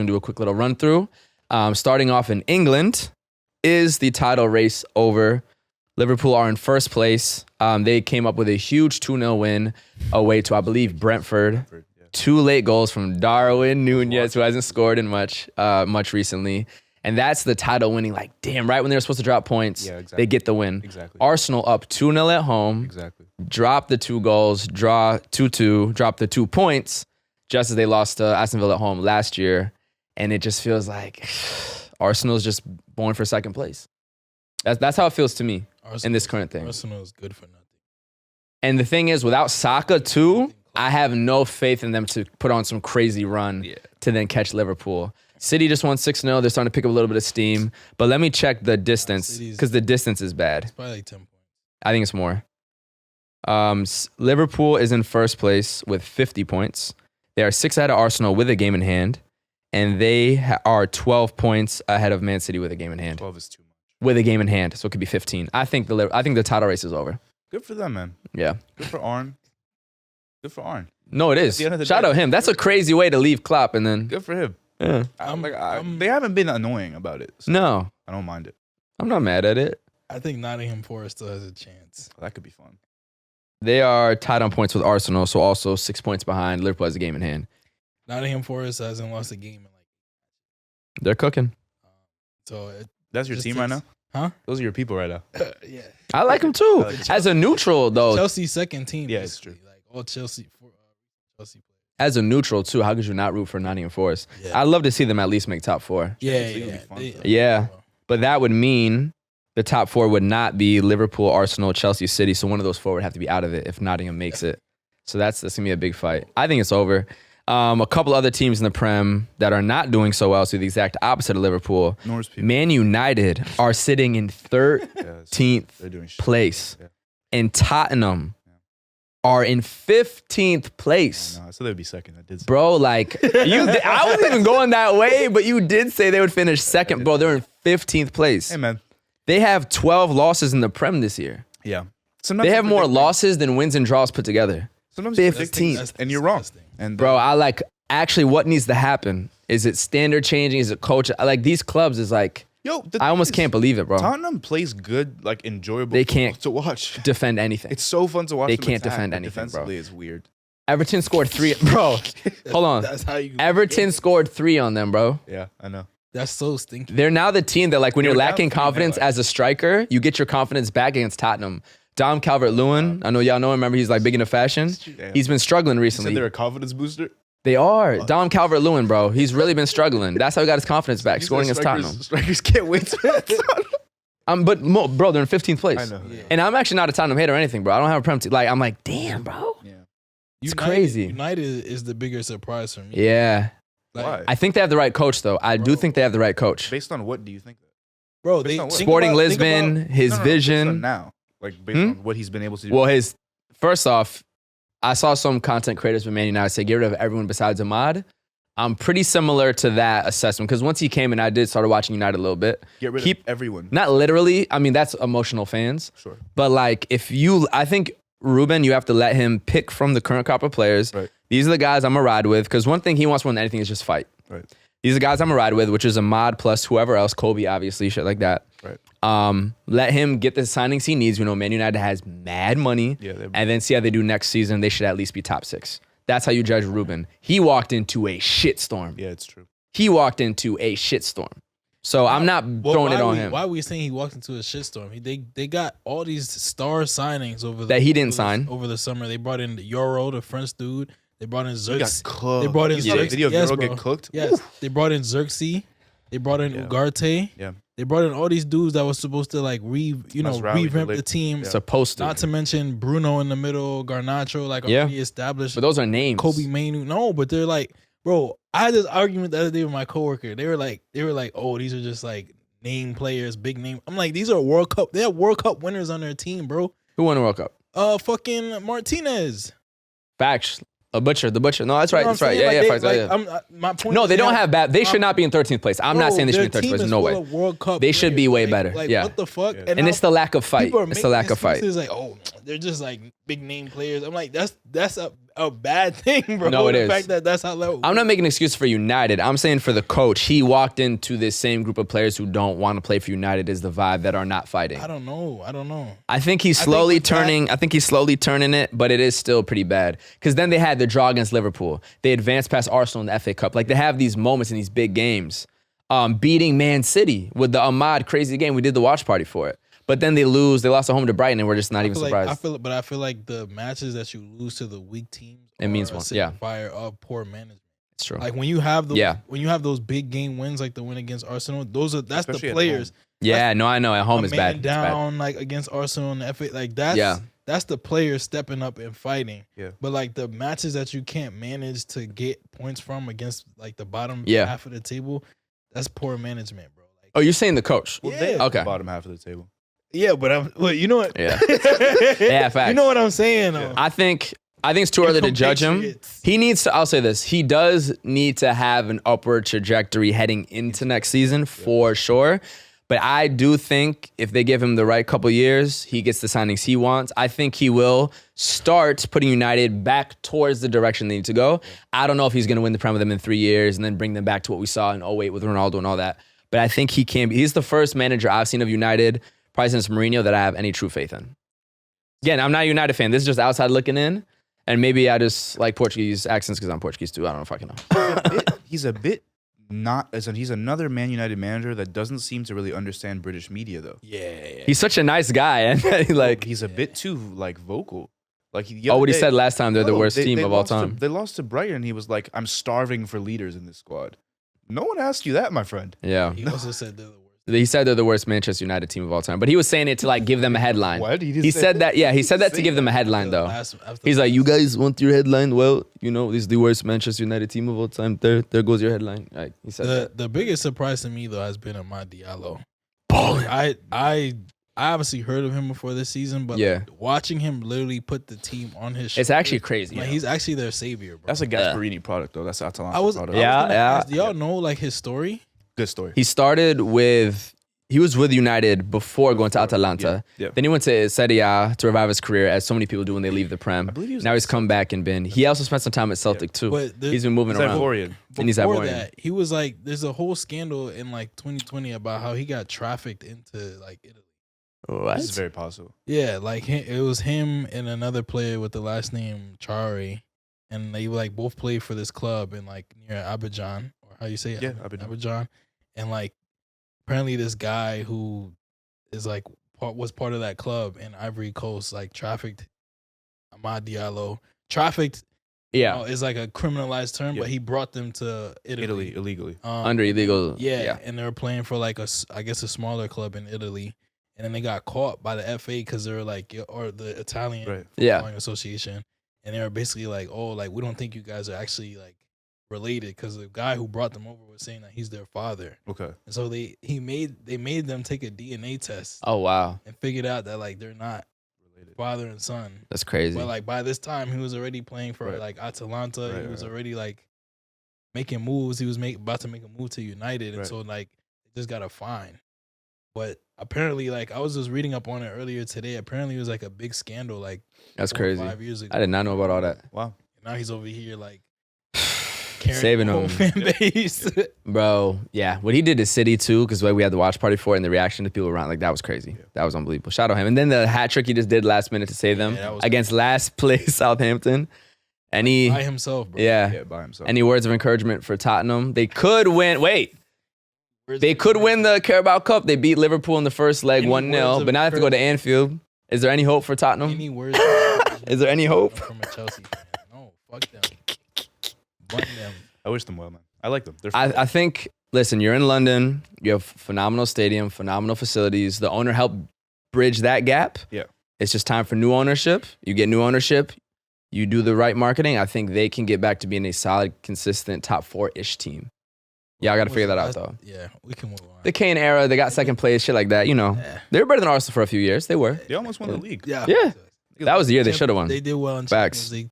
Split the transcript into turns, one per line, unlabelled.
going to do a quick little run through. Starting off in England, is the title race over? Liverpool are in first place. They came up with a huge 2-0 win away to, I believe, Brentford. Two late goals from Darwin Nunez, who hasn't scored in much recently. And that's the title winning. Like, damn, right when they were supposed to drop points, they get the win.
Exactly.
Arsenal up 2-0 at home.
Exactly.
Drop the 2 goals, draw 2-2, drop the 2 points, just as they lost to Aston Villa at home last year. And it just feels like Arsenal's just born for second place. That's how it feels to me in this current thing.
Arsenal is good for nothing.
And the thing is, without Saka too, I have no faith in them to put on some crazy run to then catch Liverpool. City just won 6-0. They're starting to pick up a little bit of steam. But let me check the distance because the distance is bad.
It's probably like 10 points.
I think it's more. Liverpool is in first place with 50 points. They are 6 ahead of Arsenal with a game in hand. And they are 12 points ahead of Man City with a game in hand.
12 is too much.
With a game in hand. So it could be 15. I think the title race is over.
Good for them, man.
Yeah.
Good for Arn. Good for Arn.
No, it is. Shout out him. That's a crazy way to leave Klopp and then.
Good for him.
Yeah.
They haven't been annoying about it. So
No.
I don't mind it.
I'm not mad at it.
I think Nottingham Forest still has a chance.
That could be fun.
They are tied on points with Arsenal, so also 6 points behind. Liverpool has a game in hand.
Nottingham Forest hasn't lost a game in
They're cooking.
That's your team right now?
Huh?
Those are your people right now.
Yeah.
I like him too. As a neutral, though.
Chelsea's second team.
Yeah, it's true.
Like all Chelsea players.
As a neutral, too, how could you not root for Nottingham Forest?
Yeah.
I'd love to see them at least make top 4.
Yeah.
Yeah. But that would mean the top 4 would not be Liverpool, Arsenal, Chelsea, City. So one of those 4 would have to be out of it if Nottingham makes it. So that's going to be a big fight. I think it's over. A couple other teams in the Prem that are not doing so well, so the exact opposite of Liverpool. Man United are sitting in 13th place.
Yeah.
And Tottenham are in 15th place.
No, so they'd be second. I did say.
Bro, like, I wasn't even going that way, but you did say they would finish second. Bro, they're in 15th place.
Hey, man.
They have 12 losses in the Prem this year.
Yeah.
They have more losses than wins and draws put together.
Sometimes
15th.
And you're wrong. And
bro, actually what needs to happen? Is it standard changing? Is it coach? Like these clubs is like, I almost can't believe it, bro.
Tottenham plays good, like enjoyable.
They can't
to watch.
Defend anything.
It's so fun to watch.
They can't defend anything,
defensively,
bro.
It's weird.
Everton scored 3. Bro, hold on.
That's how you.
Everton scored 3 on them, bro.
Yeah, I know.
That's so stinky.
They're now the team that, like, when you're lacking confidence as a striker, you get your confidence back against Tottenham. Dom Calvert-Lewin, I know y'all know him. Remember, he's like big into fashion. He's been struggling recently.
You said they're a confidence booster?
They are. Dom Calvert-Lewin, bro. He's really been struggling. That's how he got his confidence back, scoring against Tottenham.
Strikers can't wait to
bro, they're in 15th place.
I know. Yeah.
And I'm actually not a Tottenham hater or anything, bro. I don't have a Prem team. Like, I'm like, damn, bro.
Yeah.
It's crazy.
United is the bigger surprise for me.
Yeah.
Like,
Why?
I think they have the right coach, though. I do think they have the right coach.
Based on what do you think?
Bro,
Based on what?
Sporting Lisbon, his vision.
Based on now. Like, based on what he's been able to do.
Well, first off, I saw some content creators with Man United say, get rid of everyone besides Amad. I'm pretty similar to that assessment because once he came in, I did start watching United a little bit.
Get rid of everyone.
Not literally. I mean, that's emotional fans.
Sure.
But like, I think Ruben, you have to let him pick from the current crop of players.
Right.
These are the guys I'm going to ride with because one thing he wants more than anything is just fight.
Right.
These are the guys I'm going to ride with, which is Amad plus whoever else, Kobe, obviously, shit like that.
Right.
Let him get the signings he needs. We know Man United has mad money.
Yeah,
and then see how they do next season. They should at least be top 6. That's how you judge Ruben. He walked into a shitstorm.
Yeah, it's true.
He walked into a shitstorm. So I'm not throwing it on him.
Why are we saying he walked into a shitstorm? They got all these star signings
that he didn't sign
over the summer. They brought in the Euro, the French dude. They brought in Xerxes.
He got cooked.
They brought in Xerxes.
Video of Euro get cooked?
Yes.
Oof.
They brought in Xerxes. They brought in Ugarte.
Yeah.
They brought in all these dudes that was supposed to like revamp the team.
Yeah. Supposed to.
Not to mention Bruno in the middle, Garnacho, like already established.
But those are names.
Kobe Mainu. No, but they're like, bro, I had this argument the other day with my coworker. They were like, oh, these are just like name players, big name. I'm like, these are World Cup. They have World Cup winners on their team, bro.
Who won the World Cup?
Fucking Martinez.
Facts. The butcher. No, that's right. That's right. Yeah,
like
yeah.
My point.
No, they don't have bad. They should not be in 13th place. I'm not saying they should be in 13th place. No way.
World Cup
they should be way better.
Like,
yeah.
what the fuck?
And it's the lack of fight. It's the lack of fight.
It's like, oh, they're just like big name players. I'm like, that's a bad thing, bro.
No, it
the
is.
fact that that's how low.
I'm not making an excuse for United. I'm saying for the coach, he walked into this same group of players who don't want to play for United is the vibe that are not fighting.
I don't know.
I think he's slowly turning. I think he's slowly turning it, but it is still pretty bad. Because then they had the draw against Liverpool. They advanced past Arsenal in the FA Cup. Like they have these moments in these big games. Beating Man City with the Amad crazy game. We did the watch party for it. But then they lose. They lost at home to Brighton, and we're just not even surprised.
I feel like the matches that you lose to the weak teams,
it means one. Yeah,
fire of poor management.
It's true.
Like when you have those big game wins, like the win against Arsenal, that's
Especially
the players.
Yeah, no, I know. At home
a
is
man
bad.
down like against Arsenal and the FA, like that's the players stepping up and fighting.
Yeah.
But like the matches that you can't manage to get points from against like the bottom half of the table, that's poor management, bro. Like,
Oh, you're saying the coach?
Well, they
Okay.
the bottom half of the table.
yeah, but you know what?
Yeah. Yeah, facts.
You know what I'm saying?
Yeah.
I think it's too early to judge him.
Compatriots.
He needs to. I'll say this: he does need to have an upward trajectory heading into next season for sure. But I do think if they give him the right couple years, he gets the signings he wants. I think he will start putting United back towards the direction they need to go. I don't know if he's going to win the Prem with them in 3 years and then bring them back to what we saw in 08 with Ronaldo and all that. But I think he can be. He's the first manager I've seen of United, probably since Mourinho, that I have any true faith in. Again, I'm not a United fan. This is just outside looking in. And maybe I just like Portuguese accents because I'm Portuguese too. I don't know if I can know.
He's a bit not as he's another Man United manager that doesn't seem to really understand British media though.
Yeah.
He's such a nice guy, and
He's a bit too like vocal. Like
what he said last time, they're the worst team of all time.
They lost to Brighton. He was like, "I'm starving for leaders in this squad." No one asked you that, my friend.
Yeah.
He also said they're the worst.
He said they're the worst Manchester United team of all time, but he was saying it to like give them a headline.
What?
He said that. Yeah, he said that to give them a headline though. He's like, "You guys want your headline? Well, you know, this is the worst Manchester United team of all time. There goes your headline." Like he said that.
The biggest surprise to me though has been Amad Diallo.
Balling.
I obviously heard of him before this season, but
Yeah.
like, watching him literally put the team on his shoulders,
It's actually crazy.
like he's actually their savior, bro.
That's a Gasparini product though. That's Atalanta product.
Yeah.
Do y'all know like his story?
Good story.
He was with United before going to Atalanta.
Yeah.
Then he went to Serie A to revive his career, as so many people do when they leave the Prem.
I believe he was
Now he's come back and been. He also spent some time at Celtic too.
But
He's been moving
He's
around.
Ivorian.
And he's
Before
Ivorian.
that, he was like, there's a whole scandal in like 2020 about how he got trafficked into like Italy.
What?
This is very possible.
Yeah, like it was him and another player with the last name Chari, and they like both played for this club in like near Abidjan, or how you say it?
Yeah,
Abidjan. And like apparently this guy who is like was part of that club in Ivory Coast like trafficked Amad Diallo. Trafficked,
Yeah.
is like a criminalized term,
Yeah.
but he brought them to
Italy illegally.
Under illegal.
Yeah, and they were playing for like a smaller club in Italy, and then they got caught by the FA because they were like, or the Italian
Right.
Yeah.
Footballing Association, and they were basically like, oh, like we don't think you guys are actually like related because the guy who brought them over was saying that he's their father,
Okay.
and so they made them take a DNA test
Oh wow,
and figured out that like they're not
Related.
father and son.
that's crazy.
But like by this time, he was already playing for
Right.
like Atalanta.
Right,
He was
right.
already like making moves. He was about to make a move to United, and
Right.
so like they just got a fine. But apparently, like I was just reading up on it earlier today. Apparently, it was like a big scandal. Like
That's
4 or
crazy.
5 years ago.
I did not know about all that.
Wow.
And now he's over here like carrying
Saving
the whole
him.
fan base.
Bro, yeah. What he did to City too, because we had the watch party for it and the reaction to people around, like that was crazy.
Yeah.
That was unbelievable. Shout out him. And then the hat trick he just did last minute to save them
Yeah, that was
against last place Southampton. Any
By himself, bro.
yeah.
By himself.
Any words of encouragement for Tottenham? They could win. Wait. They could win the Carabao Cup. They beat Liverpool in the first leg
Any
1-0,
words of
but now they have to go to Anfield. Is there any hope for Tottenham?
Any words?
Is there any hope?
from a Chelsea fan? No, fuck them. Bun them.
I wish them well, man. I like them. They're fun.
I think, listen, you're in London. You have phenomenal stadium, phenomenal facilities. The owner helped bridge that gap.
Yeah.
It's just time for new ownership. You get new ownership. You do the right marketing. I think they can get back to being a solid, consistent top 4-ish team. Yeah, I got to figure that out, though.
Yeah, we can move on.
The Kane era, they got second place, shit like that. You know,
Yeah.
they were better than Arsenal for a few years. They were.
They almost won the league.
Yeah.
Yeah. That was the year they should have won.
They did well in
Facts.
Champions League